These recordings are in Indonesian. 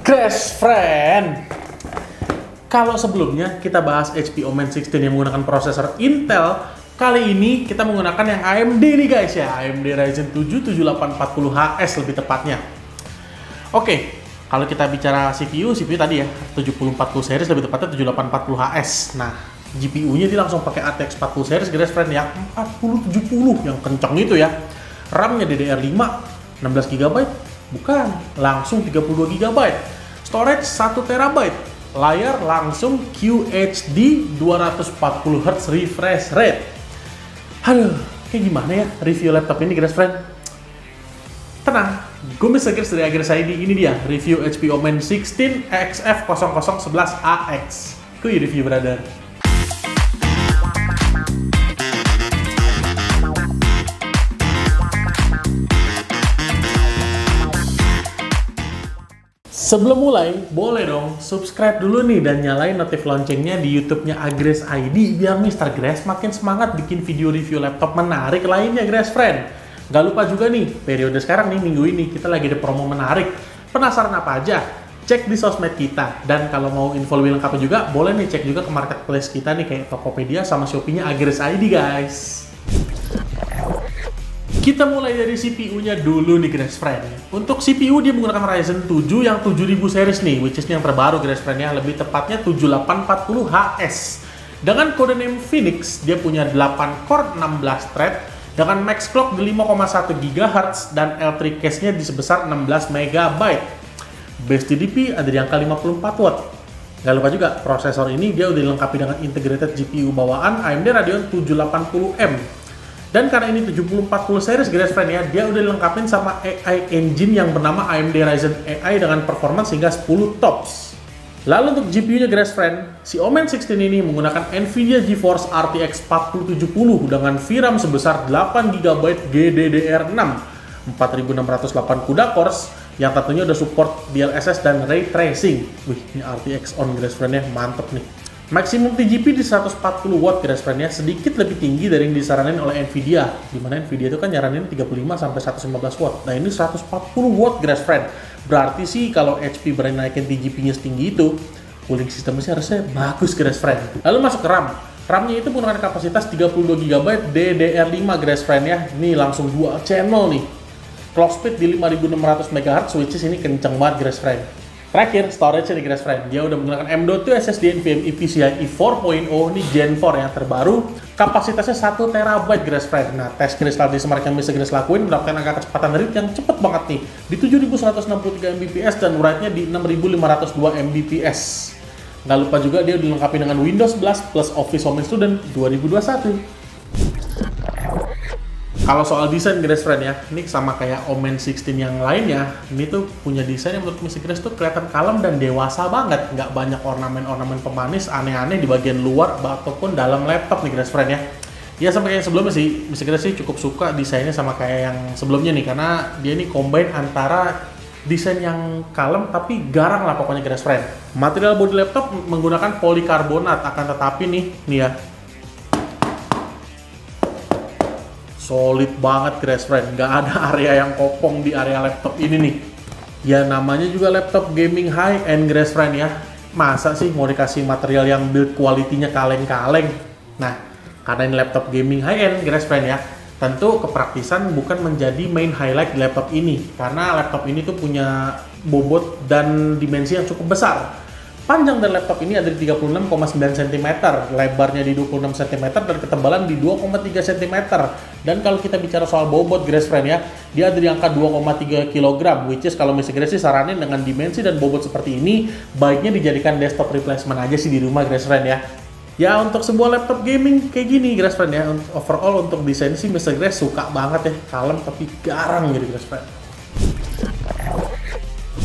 Crash Friend. Kalau sebelumnya kita bahas HP Omen 16 yang menggunakan prosesor Intel, kali ini kita menggunakan yang AMD nih guys ya, AMD Ryzen 7 7840HS lebih tepatnya. Oke, kalau kita bicara CPU tadi ya 7040 series lebih tepatnya 7840HS. Nah, GPU-nya dia langsung pakai ATX 40 series guys friend yang 4070 yang kencang itu ya. RAM-nya DDR5 16GB, bukan, langsung 32GB. Storage 1TB. Layar langsung QHD 240Hz refresh rate. Aduh, kayak gimana ya review laptop ini guys friend? Tenang, gue Mr. Chris dari Agres ID. Ini dia review HP Omen 16 XF0011AX. Kuy review brother. Sebelum mulai, boleh dong subscribe dulu nih dan nyalain notif loncengnya di YouTube-nya Agres ID biar Mr. Gres makin semangat bikin video review laptop menarik lainnya Gres Friend. Gak lupa juga nih, periode sekarang nih minggu ini kita lagi ada promo menarik. Penasaran apa aja? Cek di sosmed kita. Dan kalau mau info lebih lengkapnya juga, boleh nih cek juga ke marketplace kita nih kayak Tokopedia sama Shopee-nya Agres ID guys. Kita mulai dari CPU-nya dulu nih guys friend. Untuk CPU dia menggunakan Ryzen 7 yang 7000 series nih, which is yang terbaru guys friend ya, lebih tepatnya 7840HS. Dengan kode name Phoenix, dia punya 8 core 16 thread dengan max clock di 5,1 GHz dan L3 cache-nya di sebesar 16 MB. Base TDP ada di angka 54 watt. Gak lupa juga, prosesor ini dia udah dilengkapi dengan integrated GPU bawaan AMD Radeon 780M. Dan karena ini 7040 series guys friend ya, dia udah dilengkapin sama AI engine yang bernama AMD Ryzen AI dengan performance hingga 10 TOPS. Lalu untuk GPU-nya guys friend, si Omen 16 ini menggunakan Nvidia GeForce RTX 4070 dengan VRAM sebesar 8GB GDDR6 4608 CUDA cores yang tentunya udah support DLSS dan Ray Tracing. Wih, ini RTX on guys friend ya, mantep nih. Maksimum TGP di 140 watt guys friend ya, sedikit lebih tinggi dari yang disaranin oleh Nvidia. Dimana Nvidia itu kan nyaranin 35 sampai 115 watt. Nah ini 140 watt guys friend. Berarti sih kalau HP berani naikin TGP-nya setinggi itu, cooling systemnya sih harusnya bagus guys friend. Lalu masuk ke RAM. RAM-nya itu menggunakan kapasitas 32GB DDR5 guys friend ya. Ini langsung dual channel nih. Clock speed di 5600 MHz, which is ini kenceng banget guys friend. Terakhir, storage nih guys friend, dia udah menggunakan M.2 SSD NVMe PCIe 4.0, ini Gen 4 yang terbaru, kapasitasnya 1TB guys friend. Nah, tes kristal di Smart yang bisa Gres lakuin mendapatkan angka kecepatan read yang cepet banget nih, di 7163 Mbps dan write-nya di 6502 Mbps. Nggak lupa juga dia dilengkapi dengan Windows 11 plus Office Home Student 2021. Kalau soal desain guys friend ya, ini sama kayak Omen 16 yang lainnya, ini tuh punya desain yang menurut Mr. Gres tuh kelihatan kalem dan dewasa banget, nggak banyak ornamen-ornamen pemanis aneh-aneh di bagian luar ataupun dalam laptop nih guys friend ya. Ya sama kayak yang sebelumnya sih, Mr. Gres sih cukup suka desainnya sama kayak yang sebelumnya nih, karena dia ini combine antara desain yang kalem tapi garang lah pokoknya guys friend. Material bodi laptop menggunakan polikarbonat, akan tetapi nih ya, solid banget guys friend, nggak ada area yang kopong di area laptop ini nih. Ya namanya juga laptop gaming high end guys friend ya, masa sih mau dikasih material yang build quality-nya kaleng-kaleng. Nah, karena ini laptop gaming high end guys friend ya, tentu kepraktisan bukan menjadi main highlight di laptop ini, karena laptop ini tuh punya bobot dan dimensi yang cukup besar. Panjang dari laptop ini ada di 36,9 cm, lebarnya di 26 cm, dan ketebalan di 2,3 cm. Dan kalau kita bicara soal bobot guys friend ya, dia ada di angka 2,3 kg, which is kalau Mr. Gres sih saranin dengan dimensi dan bobot seperti ini, baiknya dijadikan desktop replacement aja sih di rumah guys friend ya. Ya untuk sebuah laptop gaming kayak gini guys friend ya, overall untuk desain sih Mr. Gres suka banget ya, kalem tapi garang gitu guys friend.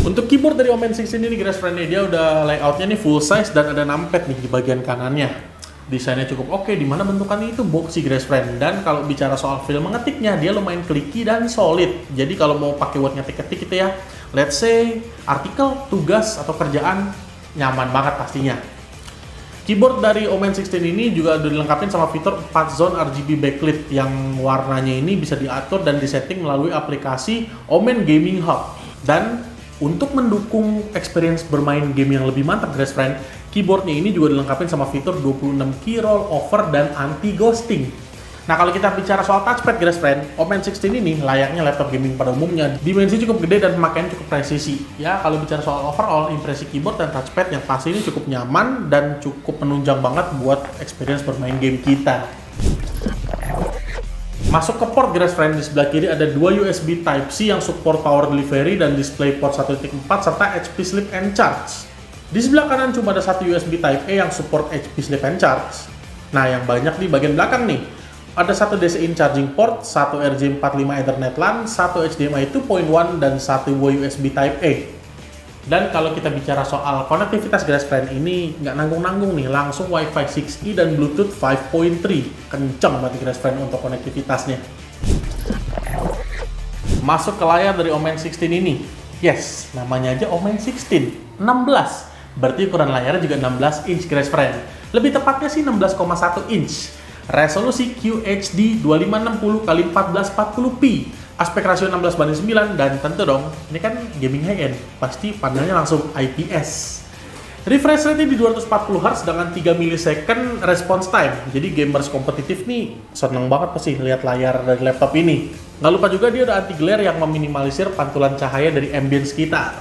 Untuk keyboard dari Omen 16 ini guys friend, dia udah layoutnya nih full size dan ada numpad nih di bagian kanannya. Desainnya cukup oke, dimana bentukannya itu boxy guys friend. Dan kalau bicara soal feel mengetiknya, dia lumayan clicky dan solid. Jadi kalau mau pakai buat ngetik-ketik gitu ya, let's say artikel, tugas, atau kerjaan, nyaman banget pastinya. Keyboard dari Omen 16 ini juga udah dilengkapi sama fitur 4 zone RGB backlit yang warnanya ini bisa diatur dan disetting melalui aplikasi Omen Gaming Hub. Dan Untuk mendukung experience bermain game yang lebih mantap, guys friend, keyboardnya ini juga dilengkapi sama fitur 26 key roll over dan anti ghosting. Nah, kalau kita bicara soal touchpad, guys friend, Omen 16 ini layaknya laptop gaming pada umumnya. Dimensi cukup gede dan pemakaian cukup presisi. Ya, kalau bicara soal overall impresi keyboard dan touchpad yang pasti ini cukup nyaman dan cukup menunjang banget buat experience bermain game kita. Masuk ke port, guys friend, di sebelah kiri ada dua USB Type-C yang support power delivery dan DisplayPort 1.4 serta HP Sleep and Charge. Di sebelah kanan cuma ada satu USB Type-A yang support HP Sleep and Charge. Nah, yang banyak di bagian belakang nih, ada satu DC-in charging port, satu RJ45 Ethernet LAN, satu HDMI 2.1 dan satu USB Type-A. Dan kalau kita bicara soal konektivitas, guys friend, ini nggak nanggung-nanggung nih, langsung Wi-Fi 6E dan Bluetooth 5.3. Kenceng banget, guys friend, untuk konektivitasnya. Masuk ke layar dari Omen 16 ini. Yes, namanya aja Omen 16, 16. Berarti ukuran layarnya juga 16 inch, guys friend. Lebih tepatnya sih 16,1 inch. Resolusi QHD 2560x1440p. Aspek rasio 16:9 dan tentu dong, ini kan gaming high-end, pasti panelnya langsung IPS. Refresh rate di 240Hz dengan 3 millisecond response time. Jadi gamers kompetitif nih seneng banget pasti lihat layar dari laptop ini. Nggak lupa juga dia ada anti glare yang meminimalisir pantulan cahaya dari ambience sekitar.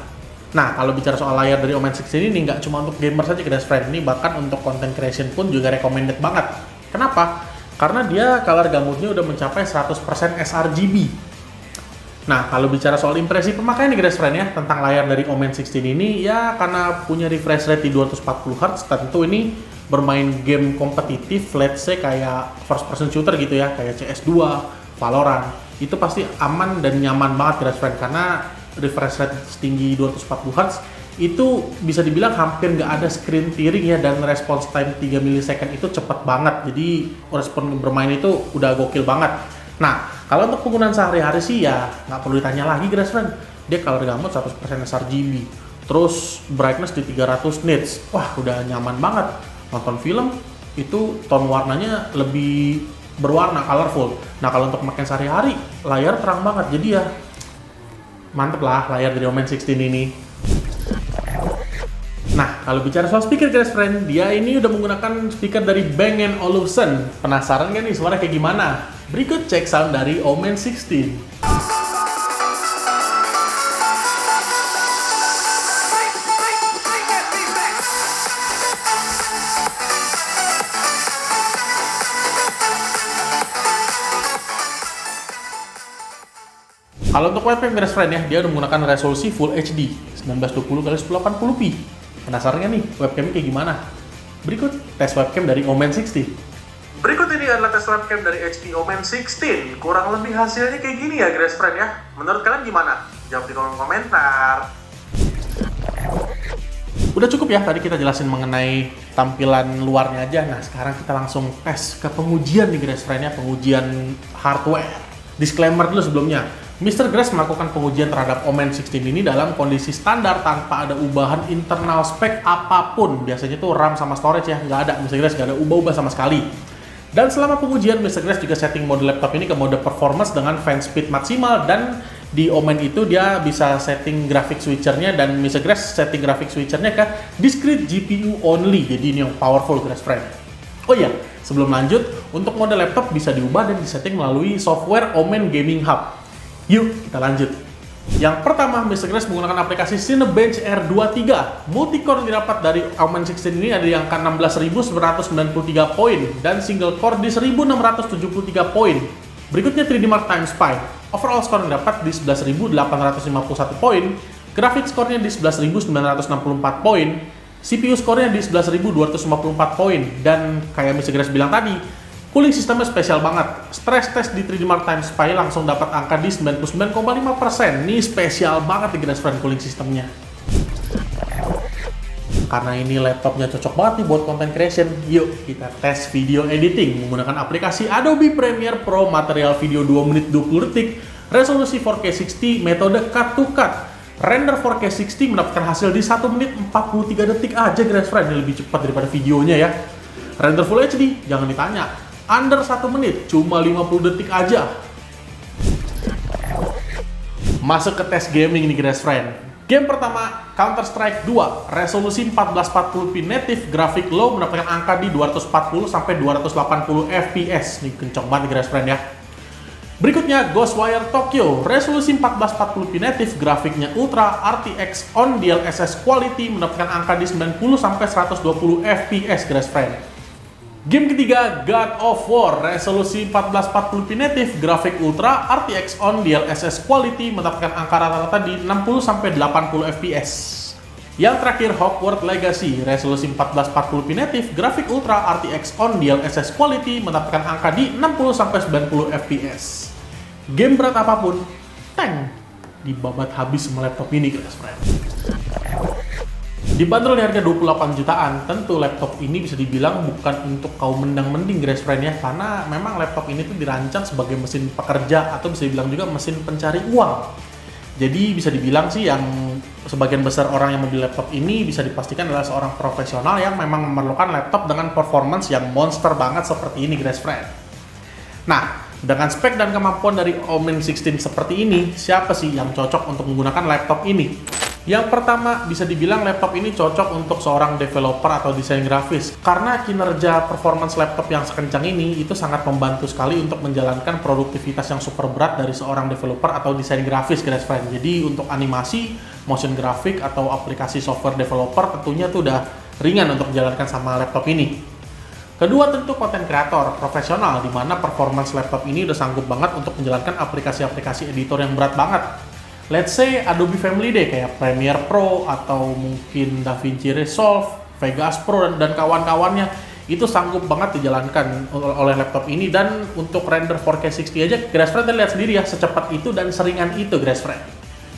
Nah, kalau bicara soal layar dari Omen 16 ini nggak cuma untuk gamers saja, guys friend, ini bahkan untuk content creation pun juga recommended banget. Kenapa? Karena dia color gamutnya udah mencapai 100% sRGB. Nah, kalau bicara soal impresi pemakaian nih, guys friend, ya, tentang layar dari Omen 16 ini, ya karena punya refresh rate di 240Hz, tentu ini bermain game kompetitif, let's say kayak first person shooter gitu ya, kayak CS2, Valorant, itu pasti aman dan nyaman banget, guys friend, karena refresh rate setinggi 240Hz itu bisa dibilang hampir nggak ada screen tearing ya, dan response time 3 millisecond itu cepet banget, jadi respon bermain itu udah gokil banget. Nah, kalau untuk penggunaan sehari-hari sih ya nggak perlu ditanya lagi, guys friend. Dia color gamut 100% sRGB. Terus brightness di 300 nits. Wah, udah nyaman banget. Nonton film itu tone warnanya lebih berwarna, colorful. Nah, kalau untuk makan sehari-hari, layar terang banget. Jadi ya mantep lah layar dari Omen 16 ini. Nah, kalau bicara soal speaker, guys friend, dia ini udah menggunakan speaker dari Bang & Olufsen. Penasaran kan nih suara kayak gimana? Berikut cek sound dari Omen 16. Kalau untuk webcam, guys friend, ya, dia udah menggunakan resolusi Full HD 1920x1080p. Penasaran kan nih webcamnya kayak gimana? Berikut tes webcam dari Omen 16. Berikut ini adalah tes webcam dari HP Omen 16. Kurang lebih hasilnya kayak gini ya, guys friend, ya. Menurut kalian gimana? Jawab di kolom komentar. Udah cukup ya tadi kita jelasin mengenai tampilan luarnya aja. Nah, sekarang kita langsung tes ke pengujian nih, guys friend, ya, pengujian hardware. Disclaimer dulu sebelumnya. Mr. Grace melakukan pengujian terhadap Omen 16 ini dalam kondisi standar tanpa ada ubahan internal spek apapun. Biasanya tuh RAM sama storage ya, nggak ada. Mr. Grace nggak ada ubah-ubah sama sekali. Dan selama pengujian, Mr. Grace juga setting mode laptop ini ke mode performance dengan fan speed maksimal, dan di Omen itu dia bisa setting graphic switchernya, dan Mr. Grace setting graphic switchernya ke discrete GPU only, jadi ini yang powerful, guys friend. Oh iya, sebelum lanjut, untuk mode laptop bisa diubah dan disetting melalui software Omen Gaming Hub. Yuk, kita lanjut. Yang pertama, Mr. Grace menggunakan aplikasi Cinebench R23. Multicore yang didapat dari Omen 16 ini ada di angka 16.993 poin dan single core di 1.673 poin. Berikutnya 3D Mark Time Spy. Overall score yang didapat di 11.851 poin, graphic score-nya di 11.964 poin, CPU score-nya di 11.254 poin, dan kayak Mr. Grace bilang tadi, cooling sistemnya spesial banget. Stress test di 3D Mark Time Spy langsung dapat angka di 99,5%. Ini spesial banget nih, guys friend, cooling sistemnya. Karena ini laptopnya cocok banget nih buat content creation, yuk kita tes video editing menggunakan aplikasi Adobe Premiere Pro, material video 2 menit 20 detik, resolusi 4K 60, metode cut to cut. Render 4K 60 mendapatkan hasil di 1 menit 43 detik aja, guys friend. Ini lebih cepat daripada videonya ya. Render Full HD, jangan ditanya. Under 1 menit, cuma 50 detik aja. Masuk ke tes gaming nih, guys friend. Game pertama, Counter-Strike 2, resolusi 1440p native, grafik low, mendapatkan angka di 240 sampai 280 fps. Ini kenceng banget guys friend ya. Berikutnya, Ghostwire Tokyo, resolusi 1440p native, grafiknya ultra, RTX on DLSS quality, mendapatkan angka di 90 sampai 120 fps guys friend. Game ketiga, God of War, resolusi 1440p native, grafik ultra, RTX on DLSS quality, mendapatkan angka rata-rata di 60-80 fps. Yang terakhir, Hogwarts Legacy, resolusi 1440p native, grafik ultra, RTX on DLSS quality, mendapatkan angka di 60-90 fps. Game berat apapun, tank dibabat habis sama laptop ini guys friend. Dibanderol di harga 28 jutaan, tentu laptop ini bisa dibilang bukan untuk kaum mendang-mending guys friend ya, karena memang laptop ini tuh dirancang sebagai mesin pekerja atau bisa dibilang juga mesin pencari uang. Jadi bisa dibilang sih yang sebagian besar orang yang membeli laptop ini bisa dipastikan adalah seorang profesional yang memang memerlukan laptop dengan performance yang monster banget seperti ini guys friend. Nah, dengan spek dan kemampuan dari Omen 16 seperti ini, siapa sih yang cocok untuk menggunakan laptop ini? Yang pertama, bisa dibilang laptop ini cocok untuk seorang developer atau desain grafis. Karena kinerja performance laptop yang sekencang ini, itu sangat membantu sekali untuk menjalankan produktivitas yang super berat dari seorang developer atau desain grafis, guys friend. Jadi untuk animasi, motion graphic, atau aplikasi software developer tentunya tuh udah ringan untuk dijalankan sama laptop ini. Kedua, tentu konten kreator profesional, di mana performance laptop ini udah sanggup banget untuk menjalankan aplikasi-aplikasi editor yang berat banget. Let's say Adobe Family deh, kayak Premiere Pro atau mungkin DaVinci Resolve, Vegas Pro dan kawan-kawannya, itu sanggup banget dijalankan oleh laptop ini. Dan untuk render 4K 60 aja, guys friend, lihat sendiri ya, secepat itu dan seringan itu guys friend.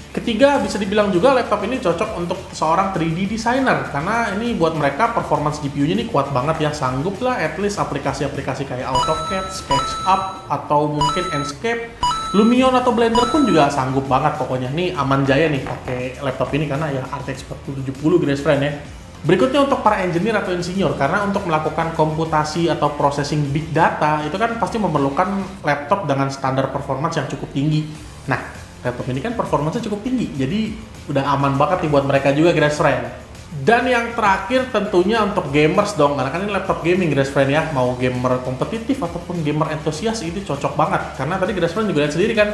Ketiga, bisa dibilang juga laptop ini cocok untuk seorang 3D designer, karena ini buat mereka performance GPU-nya ini kuat banget ya, sanggup lah at least aplikasi-aplikasi kayak AutoCAD, SketchUp, atau mungkin Enscape, Lumion atau Blender pun juga sanggup banget pokoknya. Nih aman jaya nih pakai laptop ini karena ya RTX 4070 guys friend ya. Berikutnya untuk para engineer atau insinyur, karena untuk melakukan komputasi atau processing big data itu kan pasti memerlukan laptop dengan standar performance yang cukup tinggi. Nah, laptop ini kan performanya cukup tinggi, jadi udah aman banget nih buat mereka juga guys friend. Dan yang terakhir tentunya untuk gamers dong, karena kan ini laptop gaming guys friend ya, mau gamer kompetitif ataupun gamer entusias itu cocok banget. Karena tadi guys friend juga lihat sendiri kan,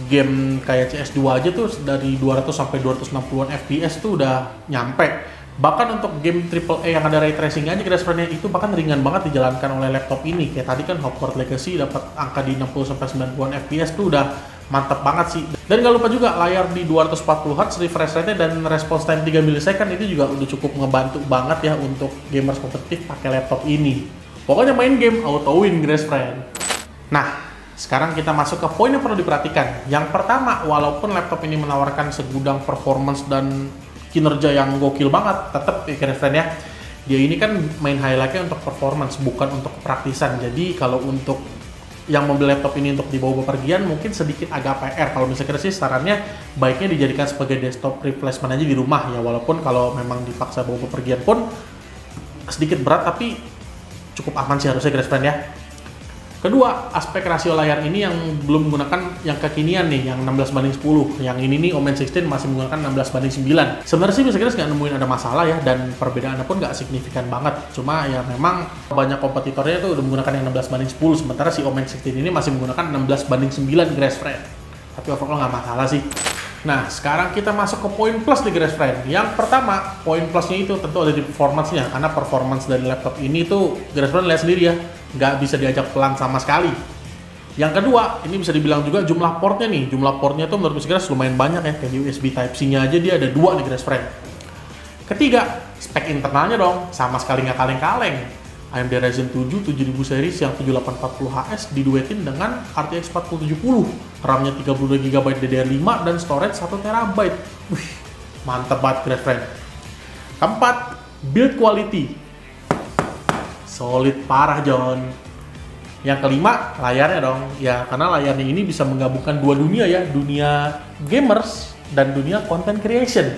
game kayak CS2 aja tuh dari 200 sampai 260-an fps tuh udah nyampe. Bahkan untuk game AAA yang ada ray tracing aja guys friend ya, itu bahkan ringan banget dijalankan oleh laptop ini. Kayak tadi kan Hogwarts Legacy dapat angka di 60 sampai 90-an fps tuh udah mantap banget sih. Dan gak lupa juga layar di 240Hz, refresh rate dan response time 3 millisecond itu juga udah cukup ngebantu banget ya untuk gamers kompetitif pakai laptop ini. Pokoknya main game auto win guys friend. Nah, sekarang kita masuk ke poin yang perlu diperhatikan. Yang pertama, walaupun laptop ini menawarkan segudang performance dan kinerja yang gokil banget, tetap ya guys friend ya, dia ini kan main highlightnya untuk performance, bukan untuk kepraktisan. Jadi kalau untuk yang membeli laptop ini untuk dibawa bepergian mungkin sedikit agak PR. Kalau misalnya sih sarannya baiknya dijadikan sebagai desktop replacement aja di rumah ya, walaupun kalau memang dipaksa bawa bepergian pun sedikit berat, tapi cukup aman sih harusnya guys friend ya. Kedua, aspek rasio layar ini yang belum menggunakan yang kekinian nih, yang 16:10. Yang ini nih Omen 16 masih menggunakan 16:9. Sebenarnya sih bisa nggak nemuin ada masalah ya, dan perbedaannya pun nggak signifikan banget. Cuma ya memang banyak kompetitornya tuh udah menggunakan yang 16:10, sementara si Omen 16 ini masih menggunakan 16:9 guys friend. Tapi overall nggak masalah sih. Nah, sekarang kita masuk ke poin plus nih guys friend. Yang pertama, poin plusnya itu tentu ada di performance-nya, karena performance dari laptop ini tuh guys friend lihat sendiri ya, nggak bisa diajak pelan sama sekali. Yang kedua, ini bisa dibilang juga jumlah portnya nih. Jumlah portnya tuh menurut saya lumayan banyak ya, kayak USB Type-C-nya aja dia ada 2 nih guys friend. Ketiga, spek internalnya dong, sama sekali nggak kaleng-kaleng. AMD Ryzen 7 7000 series yang 7840HS diduetin dengan RTX 4070, RAM-nya 32GB DDR5 dan storage 1TB. Wih, mantep banget guys friend. Keempat, build quality. Solid parah John. Yang kelima, layarnya dong. Ya, karena layarnya ini bisa menggabungkan dua dunia ya, dunia gamers dan dunia content creation.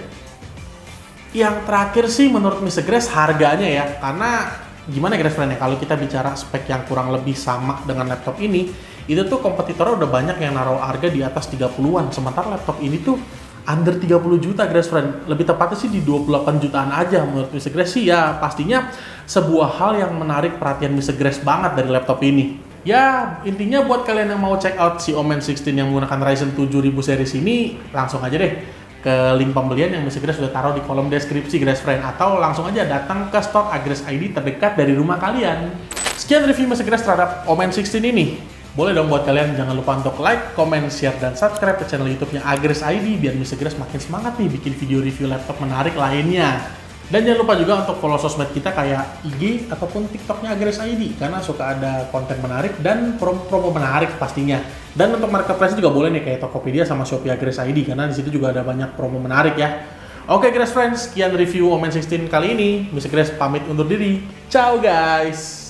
Yang terakhir sih menurut Mr. Grace harganya ya, karena gimana guys friend ya, kalau kita bicara spek yang kurang lebih sama dengan laptop ini, itu tuh kompetitornya udah banyak yang naruh harga di atas 30-an, sementara laptop ini tuh under 30 juta guys friend. Lebih tepatnya sih di 28 jutaan aja menurut Mr. Grace sih ya. Pastinya sebuah hal yang menarik perhatian Mr. Grace banget dari laptop ini. Ya, intinya buat kalian yang mau check out si Omen 16 yang menggunakan Ryzen 7000 series ini, langsung aja deh ke link pembelian yang Mr. Grace sudah taruh di kolom deskripsi guys friend, atau langsung aja datang ke store Agres ID terdekat dari rumah kalian. Sekian review Mr. Grace terhadap Omen 16 ini. Boleh dong buat kalian, jangan lupa untuk like, comment, share, dan subscribe ke channel YouTube-nya Agres ID biar Mr. Grace makin semangat nih bikin video review laptop menarik lainnya. Dan jangan lupa juga untuk follow sosmed kita kayak IG ataupun TikTok-nya Agres ID karena suka ada konten menarik dan promo-promo menarik pastinya. Dan untuk marketplace juga boleh nih kayak Tokopedia sama Shopee Agres ID karena di situ juga ada banyak promo menarik ya. Oke Grace Friends, sekian review Omen 16 kali ini. Mr. Grace pamit undur diri. Ciao guys.